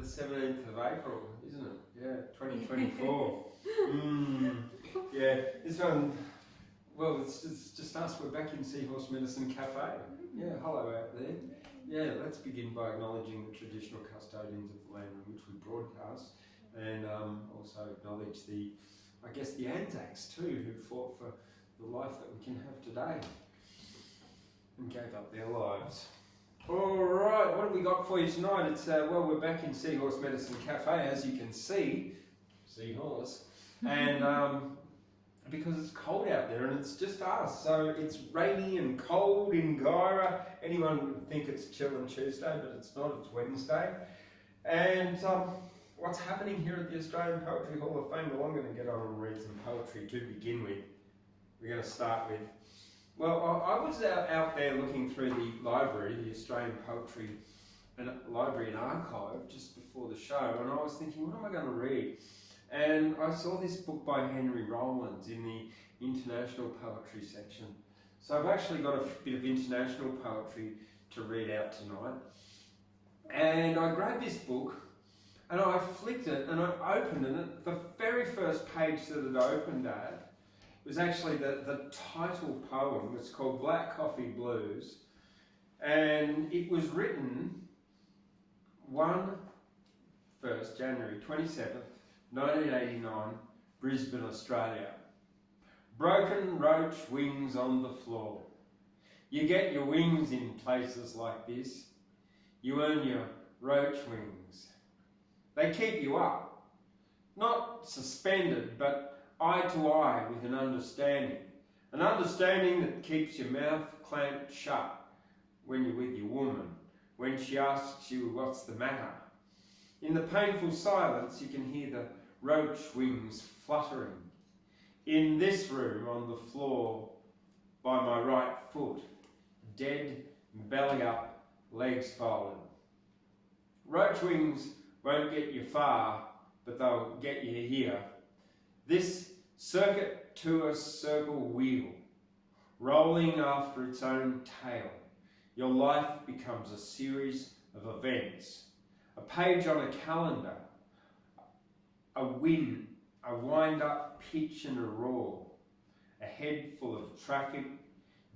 17th of April, isn't it? Yeah, 2024. Yeah, this one, well, it's just us. We're back in Seahorse Medicine Cafe. Yeah, hello out there. Yeah, let's begin by acknowledging the traditional custodians of the land on which we broadcast, and also acknowledge the Anzacs too, who fought for the life that we can have today and gave up their lives. Alright, what have we got for you tonight? It's well, we're back in Seahorse Medicine Cafe, as you can see. Seahorse. And because it's cold out there and it's just us. So it's rainy and cold in Gyra. Anyone would think it's chill on Tuesday, but it's not, it's Wednesday. And what's happening here at the Australian Poetry Hall of Fame? Well, I'm going to get on and read some poetry to begin with. We're going to start with, well, I was out there looking through the library, the Australian Poetry Library and Archive, just before the show, and I was thinking, what am I going to read? And I saw this book by Henry Rollins in the international poetry section. So I've actually got a bit of international poetry to read out tonight. And I grabbed this book and I flicked it and I opened it, and the very first page that it opened at was actually the title poem. It's called Black Coffee Blues, and it was written January 27th, 1989, Brisbane, Australia. Broken roach wings on the floor. You get your wings in places like this. You earn your roach wings. They keep you up, not suspended, but eye to eye with an understanding that keeps your mouth clamped shut when you're with your woman, when she asks you what's the matter. In the painful silence, you can hear the roach wings fluttering. In this room, on the floor, by my right foot, dead, belly up, legs folded. Roach wings won't get you far, but they'll get you here. This circuit to a circle wheel, rolling after its own tail. Your life becomes a series of events, a page on a calendar, a wind-up pitch and a roar, a head full of traffic,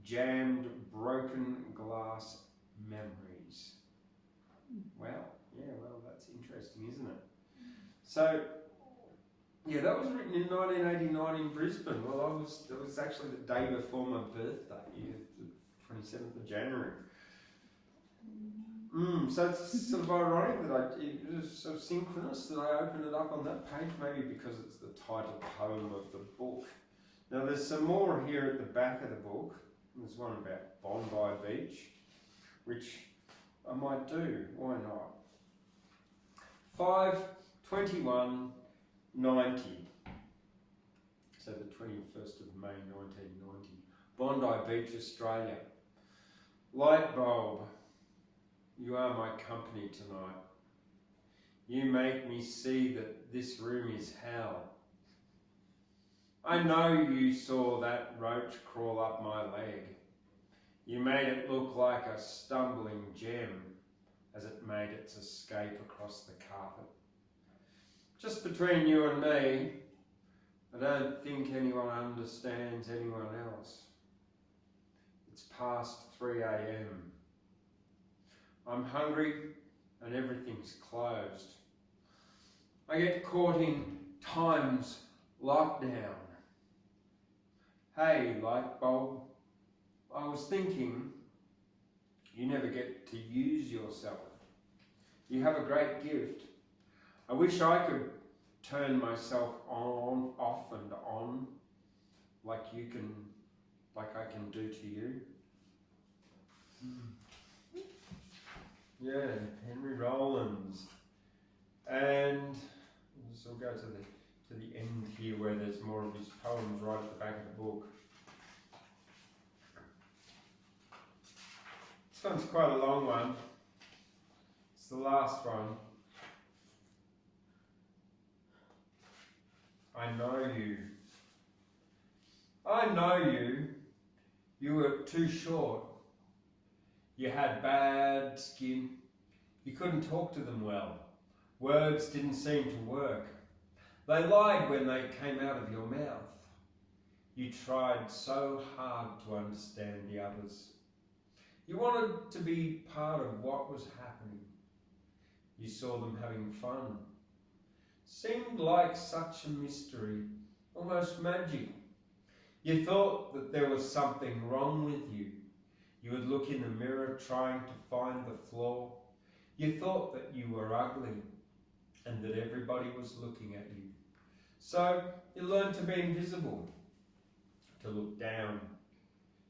jammed, broken glass memories. Wow, that's interesting, isn't it? So, yeah, that was written in 1989 in Brisbane. Well, that was actually the day before my birthday, the 27th of January. So it's sort of ironic that it was sort of synchronous that I opened it up on that page, maybe because it's the title poem of the book. Now there's some more here at the back of the book. There's one about Bondi Beach, which I might do, why not? 5/21/90. So the 21st of May 1990. Bondi Beach, Australia. Light bulb. You are my company tonight. You make me see that this room is hell. I know you saw that roach crawl up my leg. You made it look like a stumbling gem as it made its escape across the carpet. Just between you and me, I don't think anyone understands anyone else. It's past 3 a.m. I'm hungry and everything's closed. I get caught in time's lockdown. Hey, light bulb, I was thinking you never get to use yourself. You have a great gift. I wish I could turn myself on, off and on like I can do to you. Yeah, Henry Rollins. And so we'll go to the end here where there's more of his poems right at the back of the book. This one's quite a long one. It's the last one. I know you. I know you. You were too short. You had bad skin. You couldn't talk to them well. Words didn't seem to work. They lied when they came out of your mouth. You tried so hard to understand the others. You wanted to be part of what was happening. You saw them having fun. Seemed like such a mystery, almost magic. You thought that there was something wrong with you. You would look in the mirror trying to find the flaw. You thought that you were ugly and that everybody was looking at you. So you learned to be invisible, to look down,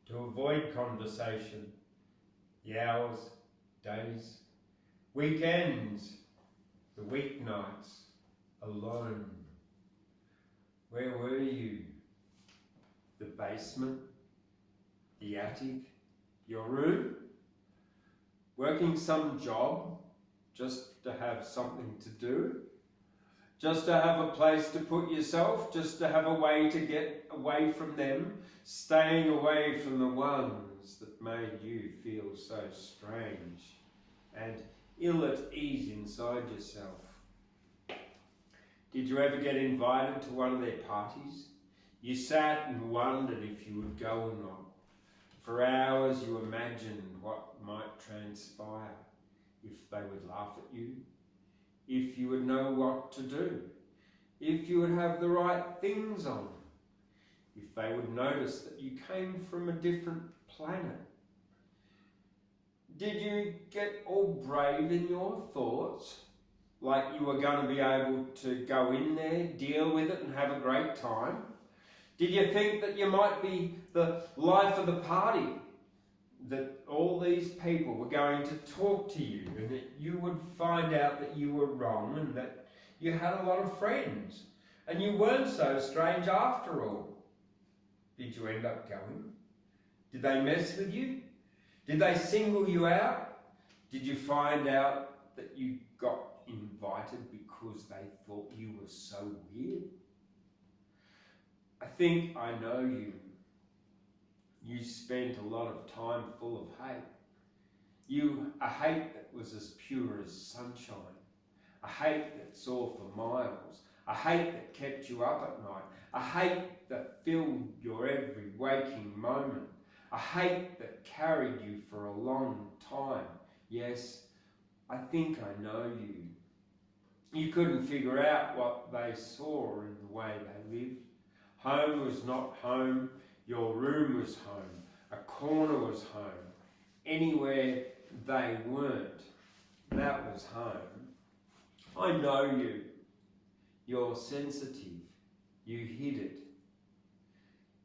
to avoid conversation, the hours, days, weekends, the weeknights, alone. Where were you? The basement, the attic, your room? Working some job just to have something to do? Just to have a place to put yourself? Just to have a way to get away from them? Staying away from the ones that made you feel so strange and ill at ease inside yourself? Did you ever get invited to one of their parties? You sat and wondered if you would go or not. For hours you imagined what might transpire, if they would laugh at you, if you would know what to do, if you would have the right things on, if they would notice that you came from a different planet. Did you get all brave in your thoughts? Like you were going to be able to go in there, deal with it and have a great time? Did you think that you might be the life of the party? That all these people were going to talk to you and that you would find out that you were wrong and that you had a lot of friends and you weren't so strange after all? Did you end up going? Did they mess with you? Did they single you out? Did you find out that you got invited because they thought you were so weird? I think I know you. You spent a lot of time full of hate. A hate that was as pure as sunshine. A hate that saw for miles. A hate that kept you up at night. A hate that filled your every waking moment. A hate that carried you for a long time. Yes, I think I know you. You couldn't figure out what they saw in the way they lived. Home was not home. Your room was home. A corner was home. Anywhere they weren't, that was home. I know you. You're sensitive. You hid it.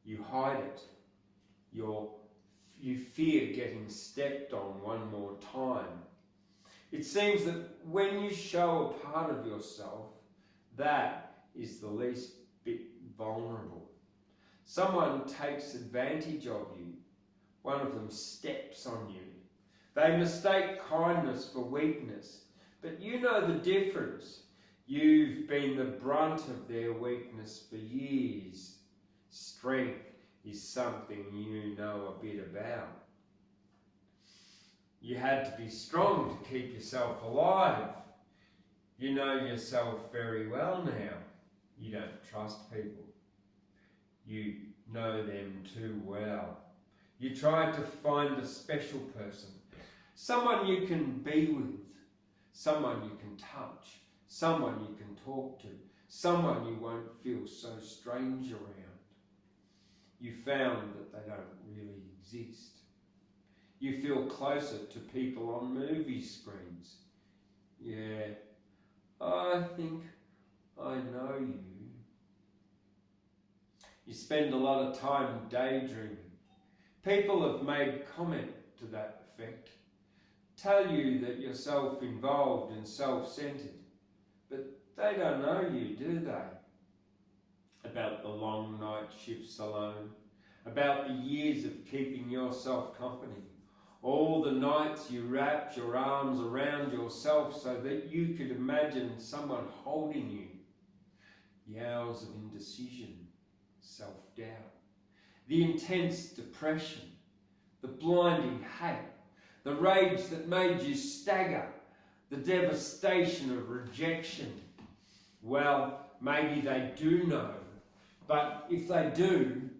You hide it. You fear getting stepped on one more time. It seems that when you show a part of yourself, that is the least bit vulnerable. Someone takes advantage of you. One of them steps on you. They mistake kindness for weakness, but you know the difference. You've been the brunt of their weakness for years. Strength is something you know a bit about. You had to be strong to keep yourself alive. You know yourself very well now. You don't trust people. You know them too well. You tried to find a special person, someone you can be with, someone you can touch, someone you can talk to, someone you won't feel so strange around. You found that they don't really exist. You feel closer to people on movie screens. Yeah, I think I know you. You spend a lot of time daydreaming. People have made comment to that effect. Tell you that you're self-involved and self-centered. But they don't know you, do they? About the long night shifts alone. About the years of keeping yourself company. All the nights you wrapped your arms around yourself so that you could imagine someone holding you. The hours of indecision, self-doubt, the intense depression, the blinding hate, the rage that made you stagger, the devastation of rejection. Well, maybe they do know, but if they do,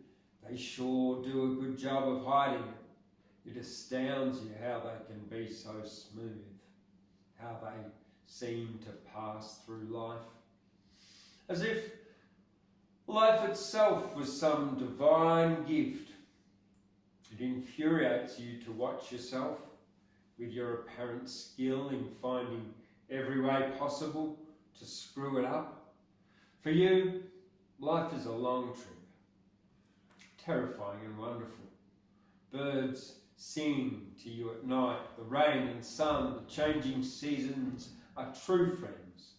they sure do a good job of hiding it. It astounds you how they can be so smooth, how they seem to pass through life, as if life itself was some divine gift. It infuriates you to watch yourself with your apparent skill in finding every way possible to screw it up. For you, life is a long trip, terrifying and wonderful. Birds sing to you at night. The rain and sun, the changing seasons are true friends.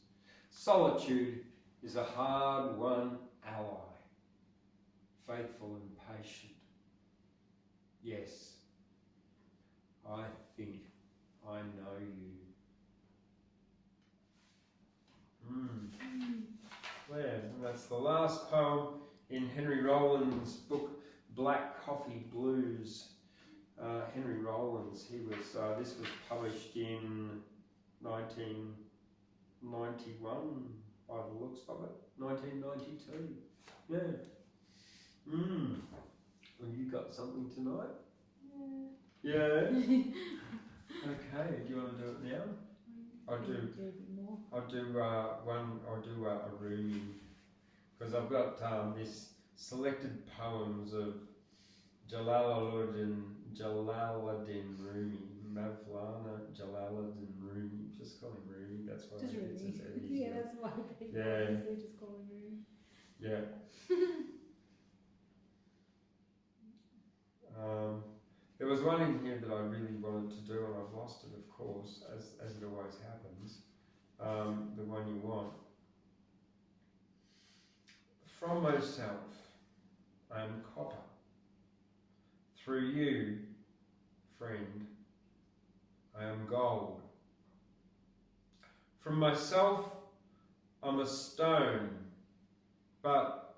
Solitude is a hard-won ally, faithful and patient. Yes, I think I know you. Well, that's the last poem in Henry Rollins' book, Black Coffee Blues. Henry Rollins, this was published in 1991, by the looks of it. 1992. Yeah. Well, you got something tonight? Yeah. Okay, do you want to do it now? I'll do a Rumi, because I've got this selected poems of Jalaluddin Rumi, Mavlana Jalaluddin Rumi. Just call him Rumi. That's why just Rumi. Yeah, that's why they just call him Rumi. Yeah. There was one in here that I really wanted to do, and I've lost it, of course, as it always happens. The one you want. From myself, I am copper. Through you, friend, I am gold. From myself, I'm a stone, but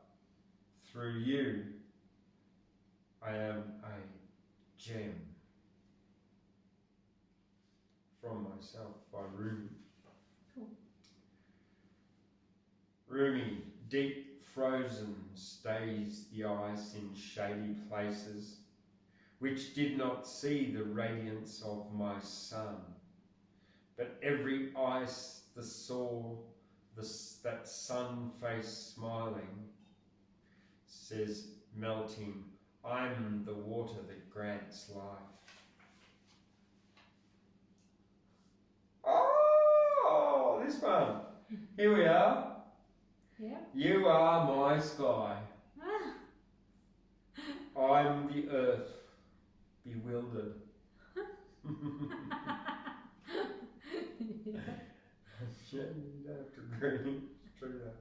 through you, I am a gem. From myself, by Rumi. Cool. Rumi, deep frozen stays the ice in shady places, which did not see the radiance of my sun. But every ice that saw that sun face smiling says, melting, I'm the water that grants life. Oh, this one. Here we are. Yeah. You are my sky. I'm the earth, bewildered. You don't have to agree. It's true that.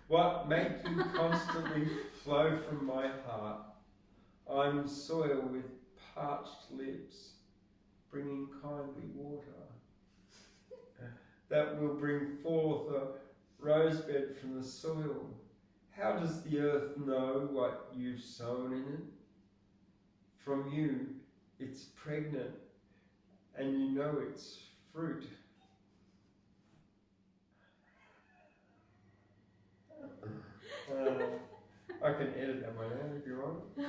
What make you constantly flow from my heart? I'm soil with parched lips, bringing kindly water that will bring forth a rosebed from the soil. How does the earth know what you've sown in it? From you, it's pregnant, and you know it's fruit. I can edit that one out if you want. No,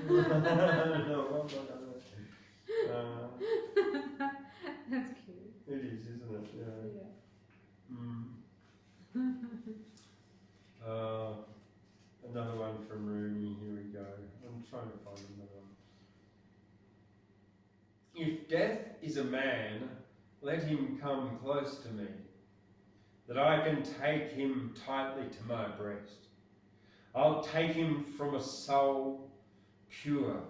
I'm not gonna. That's cute. It is, isn't it? Yeah. Another one from Rumi. Here we go. I'm trying to find another one. If death is a man, let him come close to me, that I can take him tightly to my breast. I'll take him from a soul pure,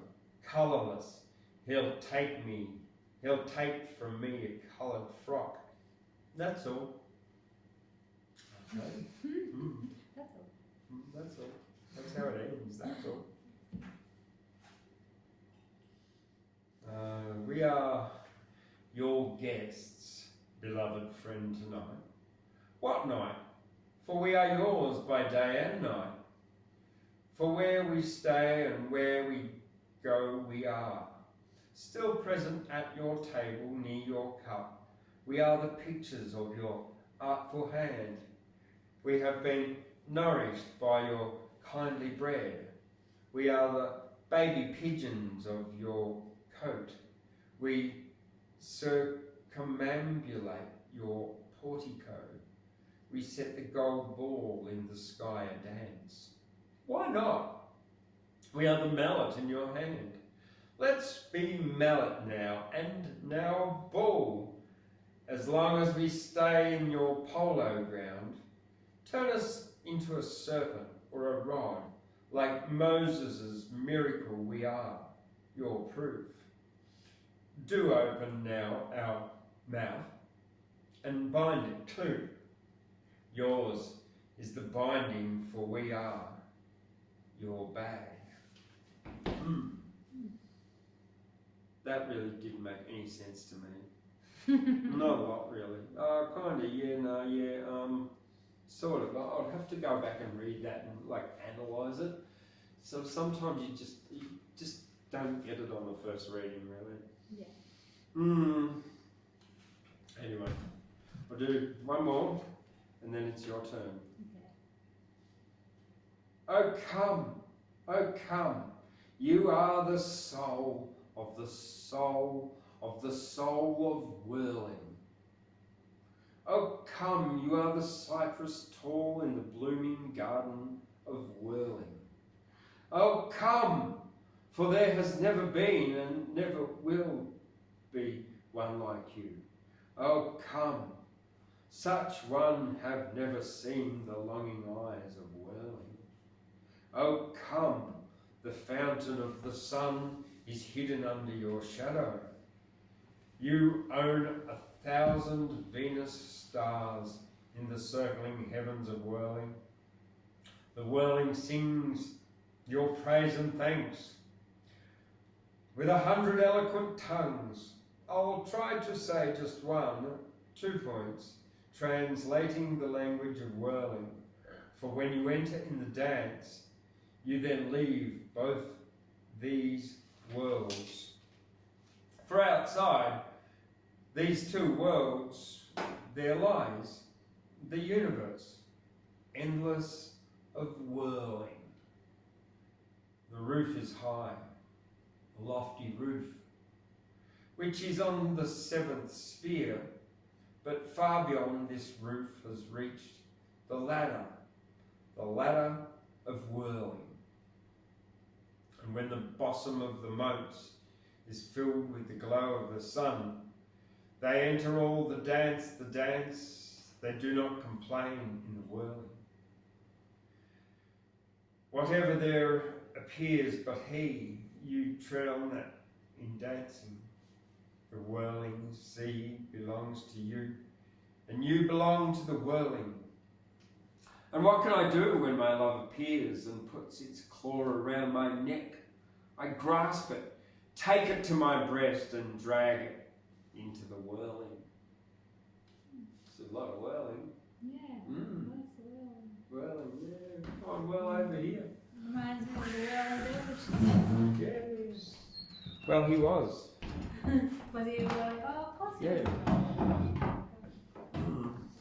colourless. He'll take from me a coloured frock. That's all. Okay. That's all. That's all. That's how it ends. That's all. We are your guests, beloved friend, tonight. What night? For we are yours by day and night. For where we stay and where we go we are, still present at your table near your cup, We are the pictures of your artful hand. We have been nourished by your kindly bread. We are the baby pigeons of your coat. We circumambulate your portico. We set the gold ball in the sky a dance. Why not? We are the mallet in your hand. Let's be mallet now, and now ball. As long as we stay in your polo ground, turn us into a serpent or a rod. Like Moses' miracle we are, your proof. Do open now our mouth and bind it too. Yours is the binding, for we are your bag. That really didn't make any sense to me. Not a lot, really. Kind of, yeah, no, yeah, sort of. I'll have to go back and read that and like analyse it. So sometimes you just don't get it on the first reading, really. Yeah. Anyway, I'll do one more, and then it's your turn. Okay. Oh come, you are the soul of the soul of the soul of whirling. Oh come, you are the cypress tall in the blooming garden of whirling. Oh come, for there has never been and never will be one like you. Oh come, such one have never seen the longing eyes of whirling. Oh come, the fountain of the sun is hidden under your shadow. You own 1,000 Venus stars in the circling heavens of whirling. The whirling sings your praise and thanks. With 100 eloquent tongues, I'll try to say just 2 points, translating the language of whirling. For when you enter in the dance, you then leave both these worlds. For outside these two worlds, there lies the universe, endless of whirling. The roof is high, a lofty roof, which is on the 7th sphere, but far beyond this roof has reached the ladder of whirling. And when the bosom of the moats is filled with the glow of the sun, they enter all the dance, they do not complain in the whirling. Whatever there appears but he, you tread on that in dancing. The whirling sea belongs to you, and you belong to the whirling. And what can I do when my love appears and puts its claw around my neck? I grasp it, take it to my breast and drag it into the whirling. It's a lot of whirling. Yeah, that's whirling. Whirling, yeah. Come on, whirl over here. Reminds me of the whirling dervish. Yes. Well, he was. Was he like, oh, of course he Yeah. was.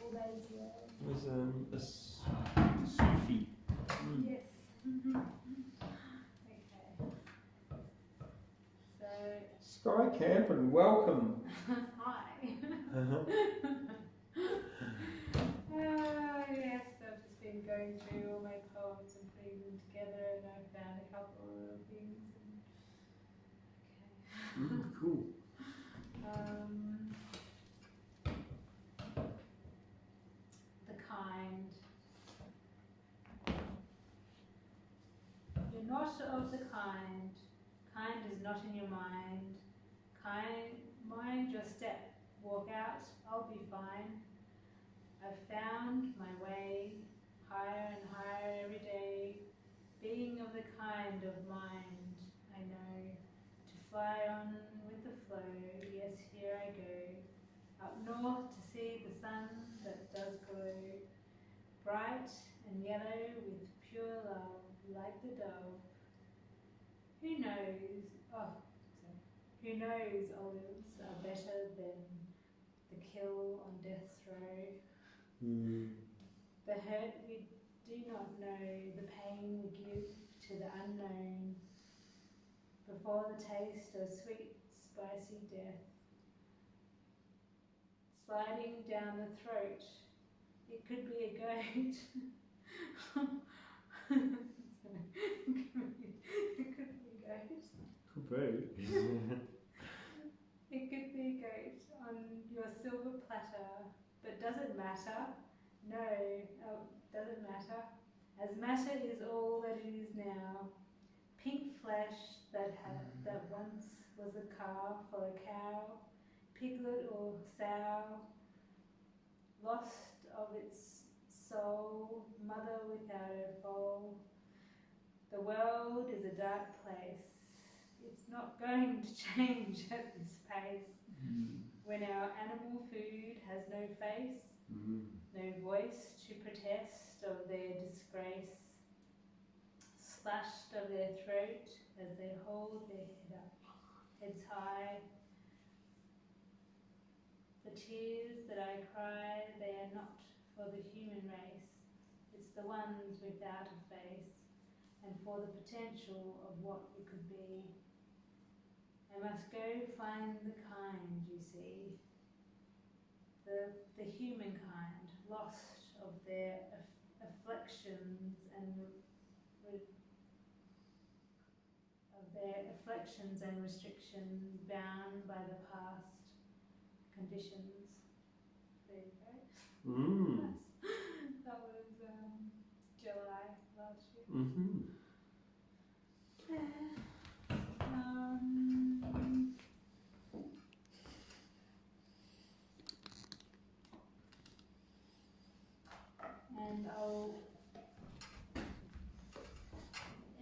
All those It whirls. was a Sufi. Yes. Okay. Skye Campen, welcome. Hi. Yes, I've just been going through all my poems and putting them together, and I found a couple of things. Cool. The kind. You're not of the kind. Kind is not in your mind. Mind your step. Walk out, I'll be fine. I've found my way, higher and higher every day. Being of the kind of mind, I know. To fly on with the flow, yes, here I go. Up north to see the sun that does glow. Bright and yellow with pure love, like the dove. Who knows, olives are better than the kill on death's row, Mm. the hurt we do not know, the pain we give to the unknown, before the taste of sweet, spicy death, sliding down the throat. It could be a goat. It could be a goat. Could be. It could be a goat on your silver platter, but does it matter? No, doesn't matter. As matter is all that it is now. Pink flesh that once was a calf or a cow, piglet or sow, lost of its soul, mother without her foal. The world is a dark place. It's not going to change at this pace. When our animal food has no face, no voice to protest of their disgrace, slashed of their throat as they hold their head up, heads high. The tears that I cry, they are not for the human race. It's the ones without a face, and for the potential of what we could be. I must go find the kind, you see, the human kind, lost of their afflictions and restrictions, bound by the past conditions. There you go. That was July last year. And I'll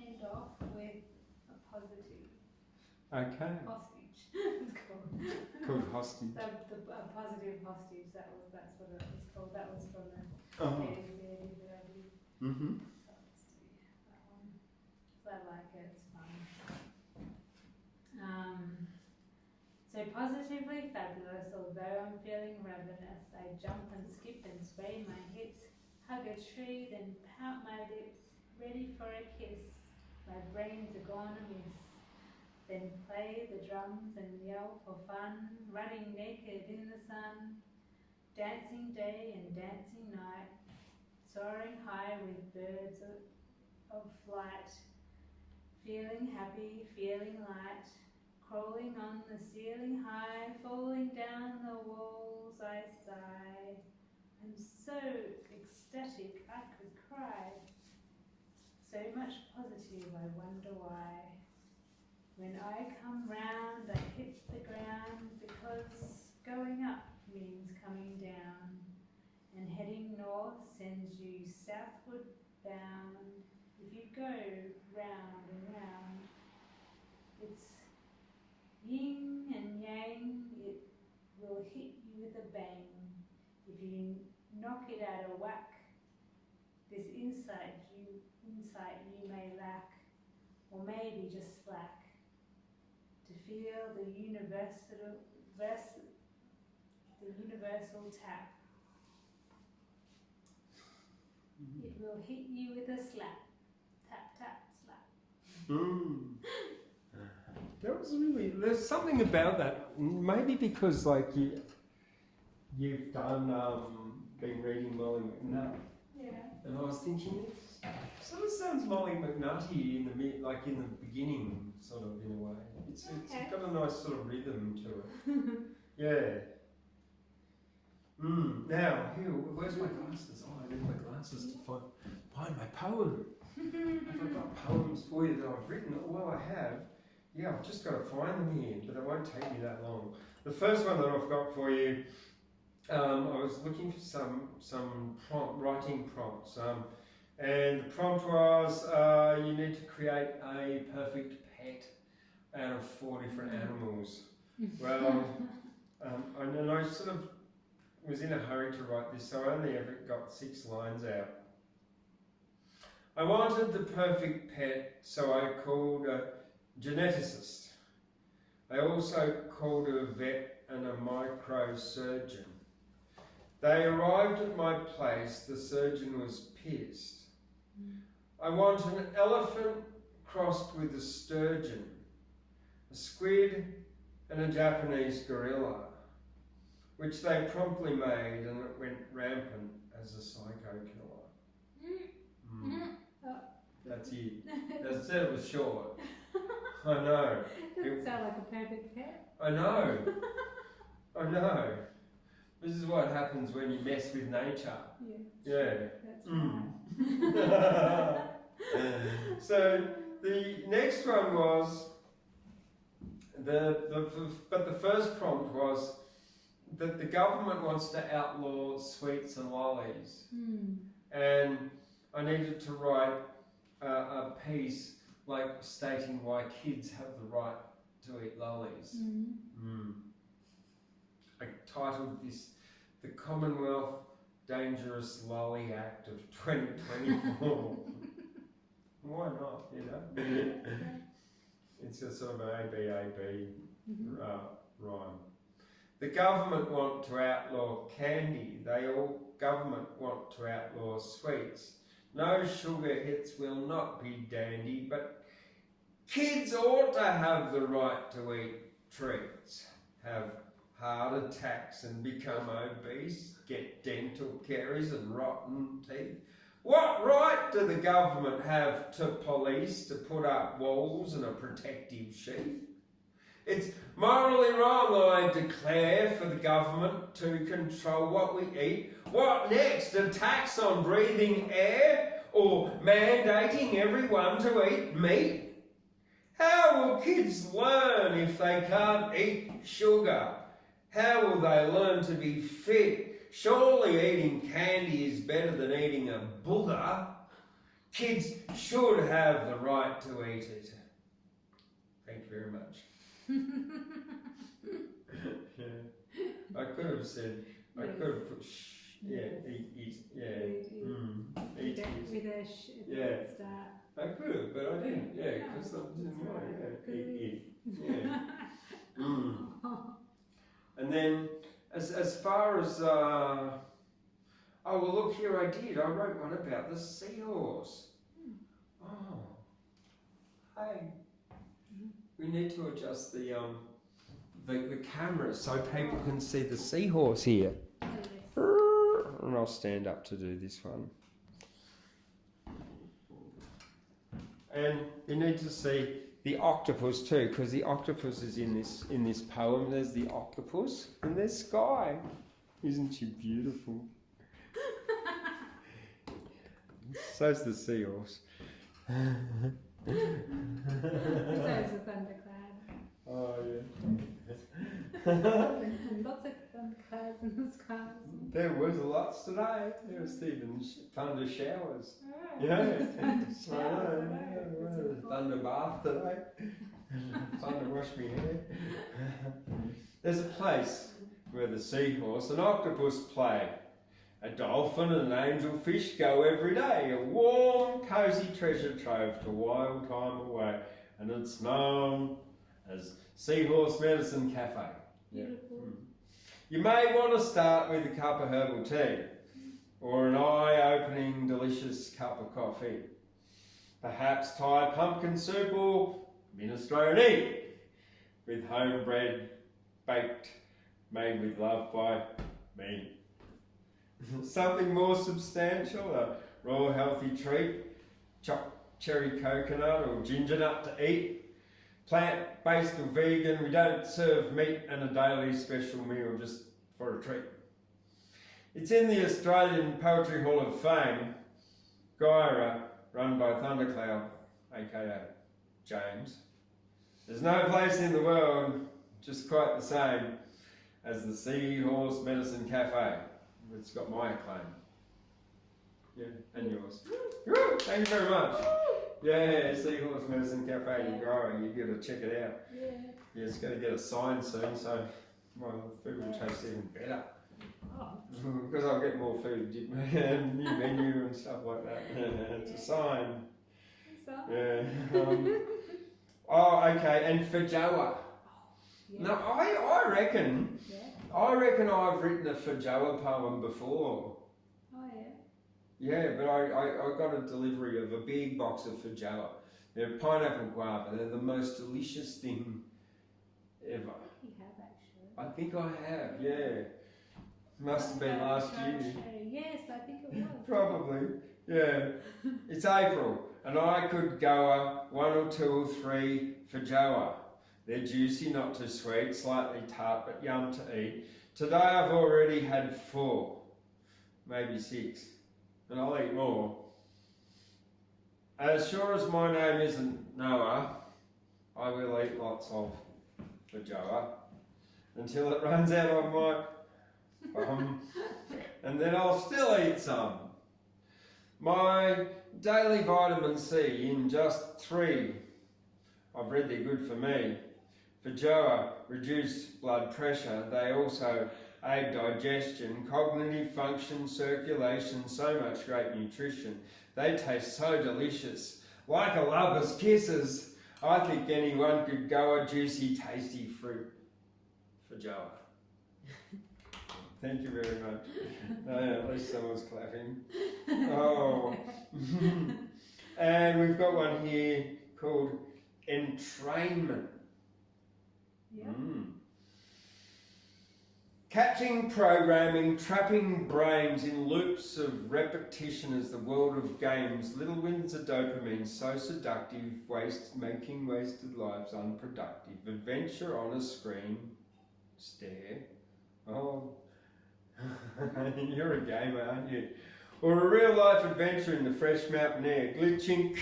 end off with a positive. Okay. Hostage. It's called. Called hostage. A positive hostage. That's what it was called. That was from the Daily Beardy that I did. So let's do that one. So I like it. It's fun. So positively fabulous. Although I'm feeling ravenous, I jump and skip and sway my hips, hug a tree, then pout my lips, ready for a kiss. My brains are gone amiss. Then play the drums and yell for fun, running naked in the sun, dancing day and dancing night, soaring high with birds of flight, feeling happy, feeling light, crawling on the ceiling high, falling down the walls I sigh. I'm so ecstatic I could cry. So much positive, I wonder why. When I come round, I hit the ground, because going up means coming down, and heading north sends you southward bound. If you go round and round, it's yin and yang, it will hit you with a bang. If you knock it out of whack, this insight you may lack, or maybe just slack, to feel the universal tap. It will hit you with a slap. Tap, tap, slap. That was really. There's something about that. Maybe because like you've done been reading Molly McNutt. Yeah. And I was thinking, it sort of sounds Molly McNutty in the beginning, sort of in a way. It's got a nice sort of rhythm to it. Yeah. Now, here, where's my glasses? Oh, I need my glasses to find my poem. I've got poems for you that I've written. Well, I have. Yeah, I've just got to find them here, but it won't take me that long. The first one that I've got for you, I was looking for some writing prompts, and the prompt was you need to create a perfect pet out of 4 different animals. Well, and I sort of was in a hurry to write this, so I only ever got 6 lines out. I wanted the perfect pet, so I called a geneticist. I also called a vet and a microsurgeon. They arrived at my place. The surgeon was pissed. I want an elephant crossed with a sturgeon, a squid and a Japanese gorilla, which they promptly made, and it went rampant as a psycho killer. That's it. They said it was short. I know. Doesn't sound like a perfect pet. I know. I know. This is what happens when you mess with nature. Yeah. That's right. So the next one was but the first prompt was that the government wants to outlaw sweets and lollies, and I needed to write a piece like stating why kids have the right to eat lollies. I titled this "The Commonwealth Dangerous Lolly Act of 2024." Why not? You know, it's a sort of an ABAB rhyme. The government want to outlaw candy. Government want to outlaw sweets. No sugar hits will not be dandy, but kids ought to have the right to eat treats, have heart attacks and become obese, get dental caries and rotten teeth. What right do the government have to police to put up walls and a protective sheath? It's morally wrong, I declare, for the government to control what we eat. What next? A tax on breathing air? Or mandating everyone to eat meat? How will kids learn if they can't eat sugar? How will they learn to be fit? Surely eating candy is better than eating a booger. Kids should have the right to eat it. Thank you very much. I could have said, I could have put eat, eat, with a sh start. I could have, but I didn't, because I didn't know, eat. And then, as far as, oh well look here I did, I wrote one about the seahorse. Oh, hey. We need to adjust the camera so people can see the seahorse here. And I'll stand up to do this one. And you need to see the octopus too, because the octopus is in this poem. There's the octopus and there's Skye. Isn't she beautiful? So's the seahorse. So is a thundercloud. Oh yeah. Lots of thunderclouds in the skies. There was lots today. There was even thunder showers. Oh, Yeah. thunder Thunder bath today. Thunder wash me hair. There's a place where the seahorse and octopus play. A dolphin and an angelfish go every day, a warm, cosy treasure trove to while time away, and it's known as Seahorse Medicine Cafe. Beautiful. You may want to start with a cup of herbal tea, or an eye-opening, delicious cup of coffee. Perhaps Thai pumpkin soup or minestrone, with homebread, baked, made with love by me. Something more substantial, a raw healthy treat, chopped cherry coconut or ginger nut to eat. Plant-based or vegan, we don't serve meat and a daily special meal just for a treat. It's in the Australian Poetry Hall of Fame, Gyra, run by Thundercloud, aka James. There's no place in the world just quite the same as the Seahorse Medicine Cafe. It's got my acclaim. Yeah, and yours. Woo! Thank you very much. Yeah, Seahorse Medicine Cafe in Gyra, you got to check it out. Yeah, it's going to get a sign soon, so my food will taste even better. Because I'll get more food, and new menu and stuff like that. It's a sign. Yeah. Oh, okay, and feijoa. Yeah. No, I reckon Yeah. I've written a Fajoa poem before. Oh yeah. Yeah, but I got a delivery of a big box of Fajoa. They're pineapple guava. They're the most delicious thing ever. You have actually. I think I have, yeah. Must have been last year. Yes, I think it was. Probably, yeah. It's April, and I could go 1 or 2 or 3 Fajoa. They're juicy, not too sweet, slightly tart, but yum to eat. Today I've already had 4, maybe 6, and I'll eat more. As sure as my name isn't Noah, I will eat lots of Fajoa until it runs out of my and then I'll still eat some. My daily vitamin C in just 3. I've read they're good for me. Fajoa reduce blood pressure. They also aid digestion, cognitive function, circulation, so much great nutrition. They taste so delicious, like a lover's kisses. I think anyone could go a juicy, tasty fruit. Fajoa. Thank you very much. At least someone's clapping. Oh. And we've got one here called entrainment. Yeah. Catching programming, trapping brains in loops of repetition as the world of games. Little wins of dopamine, so seductive, making wasted lives unproductive. Adventure on a screen, stare. Oh. You're a gamer, aren't you? Or a real life adventure in the fresh mountain air, glitching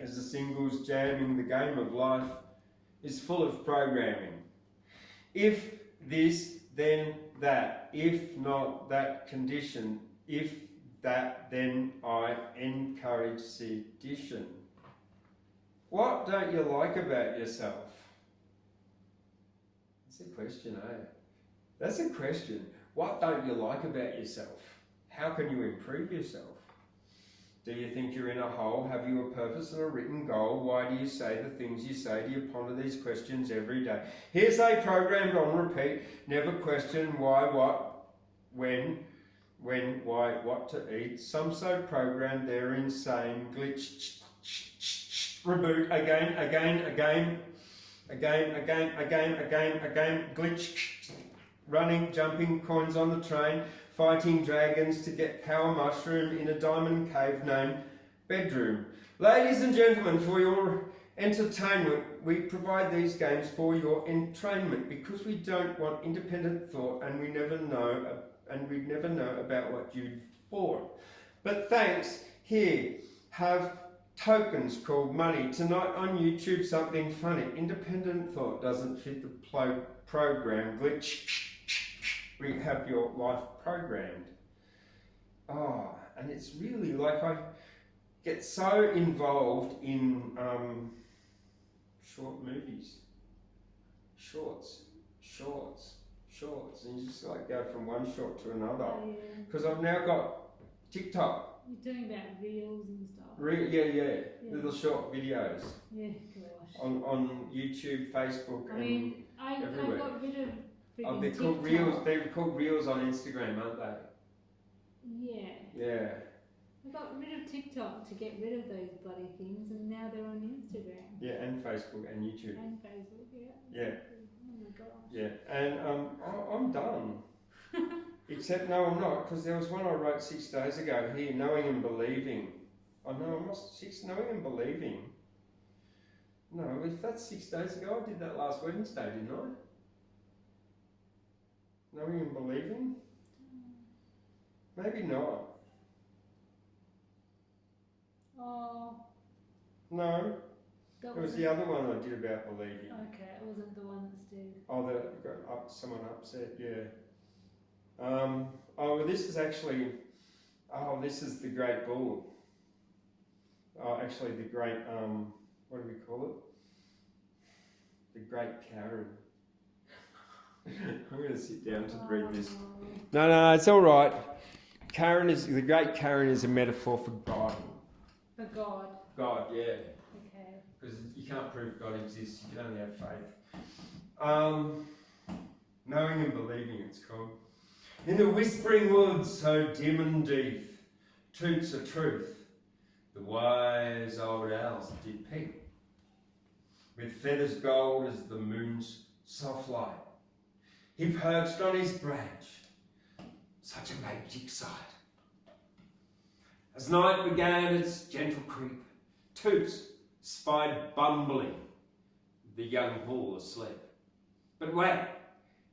as the singles jamming. The game of life is full of programming. If this, then that. If not that condition. If that, then I encourage sedition. What don't you like about yourself? That's a question, eh? That's a question. What don't you like about yourself? How can you improve yourself? Do you think you're in a hole? Have you a purpose and a written goal? Why do you say the things you say? Do you ponder these questions every day? Hearsay programmed on repeat. Never question why, what, when, why, what to eat. Some so programmed they're insane. Glitch, reboot, again. Glitch. Running, jumping, coins on the train, fighting dragons to get power mushroom in a diamond cave named bedroom. Ladies and gentlemen, for your entertainment, we provide these games for your entrainment because we don't want independent thought and we never know about what you've bought. But thanks, here, have tokens called money. Tonight on YouTube, something funny. Independent thought doesn't fit the program. Glitch. We have your life programmed. Oh, and it's really like I get so involved in short movies. Shorts. And you just like go from one short to another. Because I've now got TikTok. You're talking about reels and stuff. Yeah. Little short videos. Yeah, gosh. On YouTube, Facebook, and I everywhere. got rid of freaking they're called TikTok. They're called reels on Instagram, aren't they? Yeah. Yeah. I got rid of TikTok to get rid of those bloody things, and now they're on Instagram. Yeah, and Facebook and YouTube. And Facebook, yeah. Yeah. Oh my gosh. Yeah, and I'm done. Except no, I'm not, because there was one I wrote 6 days ago here, knowing and believing. Oh no, I must 6 knowing and believing. No, if that's 6 days ago, I did that last Wednesday, didn't I? Knowing and believing? Maybe not. Oh. No, That it was the other one I did about believing. Okay, it wasn't the one that's did. Oh, that got someone upset, yeah. Well, this is actually, this is the Great Bull. Actually, the Great, what do we call it? The Great Karen. I'm going to sit down to read this. No, it's all right. The Great Karen is a metaphor for God. For God. God, yeah. Okay. Because you can't prove God exists, you can only have faith. Knowing and believing, it's called. In the whispering woods so dim and deep, toots a truth, the wise old owls did peep, with feathers gold as the moon's soft light. He perched on his branch, such a magic sight. As night began its gentle creep, Toots spied Bumbly, the young bull, asleep. But wait,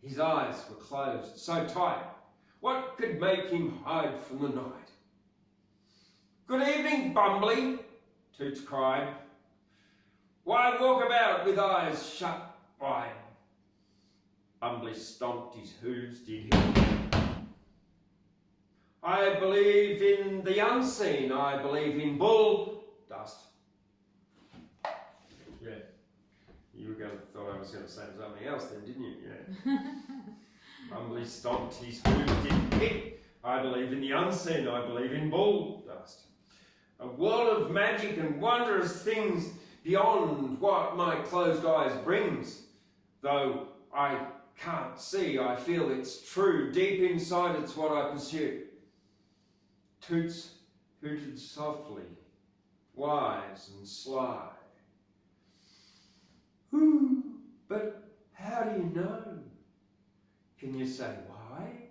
his eyes were closed so tight, what could make him hide from the night? Good evening, Bumbly, Toots cried. Why walk about with eyes shut wide? Bumbly stomped his hooves, did he? I believe in the unseen, I believe in bull dust. Yeah, you were going to thought I was going to say something else then, didn't you? Yeah. Bumbly stomped his hooves, did he? I believe in the unseen, I believe in bull dust. A world of magic and wondrous things beyond what my closed eyes brings. Though I can't see, I feel it's true. Deep inside it's what I pursue. Toots hooted softly, wise and sly. Ooh, but how do you know? Can you say why?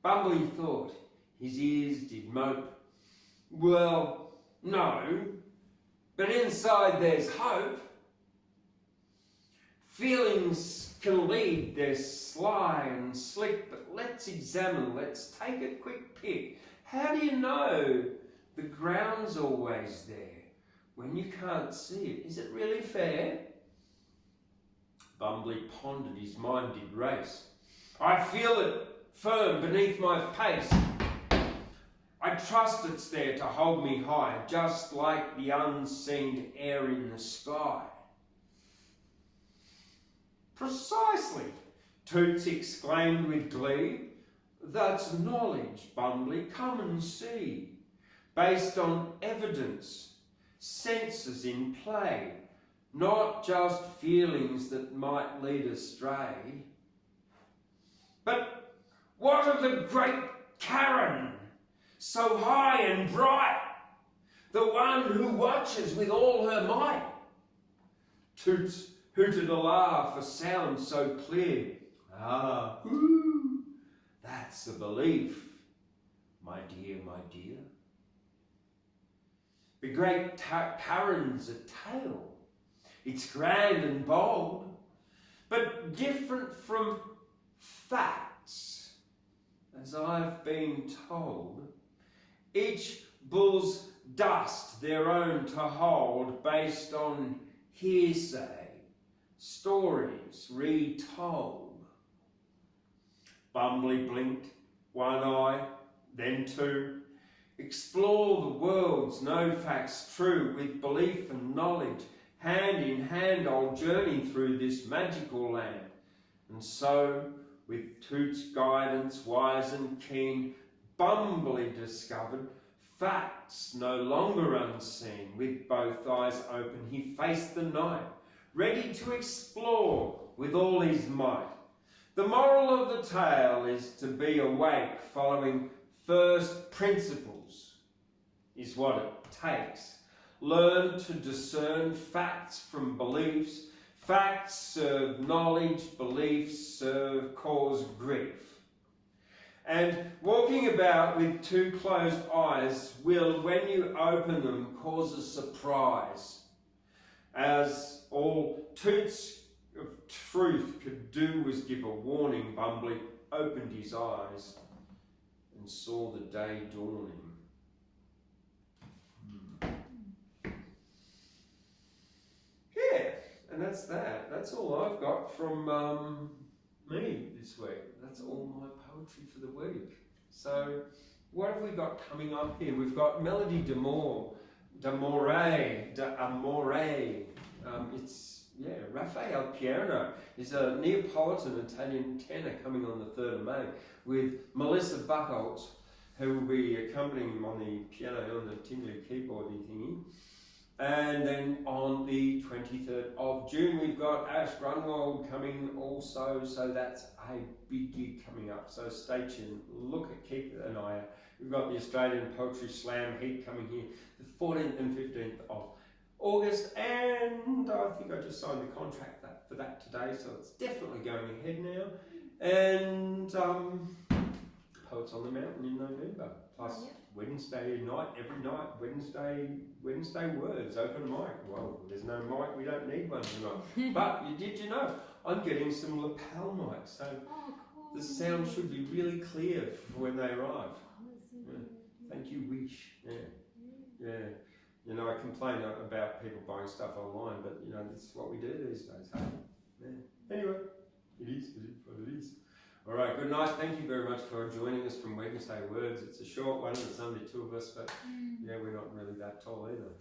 Bumbly thought, his ears did mope. Well, no, but inside there's hope. Feelings can lead, they're sly and slick, but let's examine, let's take a quick pick. How do you know the ground's always there when you can't see it? Is it really fair? Bumbly pondered, his mind did race. I feel it firm beneath my pace. I trust it's there to hold me high, just like the unseen air in the sky. Precisely, Toots exclaimed with glee. That's knowledge, Bumbly, come and see. Based on evidence, senses in play, not just feelings that might lead astray. But what of the great Karen, so high and bright, the one who watches with all her might? Toots hooted a laugh, a sound so clear. Ah, ooh, that's a belief, my dear, my dear. The great Karen's a tale. It's grand and bold, but different from facts, as I've been told. Each bull's dust their own to hold, based on hearsay, stories retold. Bumbly blinked one eye, then two. Explore the world's no facts true, with belief and knowledge, hand in hand I'll journey through this magical land. And so, with Toots' guidance wise and keen, Bumbly discovered facts no longer unseen. With both eyes open he faced the night, ready to explore with all his might. The moral of the tale is to be awake, following first principles is what it takes. Learn to discern facts from beliefs. Facts serve knowledge, beliefs cause grief. And walking about with two closed eyes will, when you open them, cause a surprise. As all Toots of truth could do was give a warning, Bumbly opened his eyes and saw the day dawning. Yeah, and that's that. That's all I've got from me this week. That's all my poetry for the week. So, what have we got coming up here? We've got Melody d'Amore. It's Raphael Piano is a Neapolitan Italian tenor coming on the 3rd of May with Melissa Buchholz, who will be accompanying him on the piano, on the Tingley keyboardy thingy. And then on the 23rd of June, we've got Ash Grunwald coming also, so that's a big gig coming up. So stay tuned, keep an eye out. We've got the Australian Poetry Slam Heat coming here, the 14th and 15th of August, and I think I just signed the contract for that today, so it's definitely going ahead now. And Poets on the Mountain in November, plus Wednesday night, every night, Wednesday words, open mic. Well, there's no mic, we don't need one tonight. But did you know, I'm getting some lapel mics, so cool. the sound should be really clear for when they arrive. Thank you, Wish. Yeah. You know, I complain about people buying stuff online, but you know, this is what we do these days. Hey? Yeah. Anyway, it is what it is. All right, good night. Thank you very much for joining us from Wednesday Words. It's a short one, there's only two of us, but yeah, we're not really that tall either.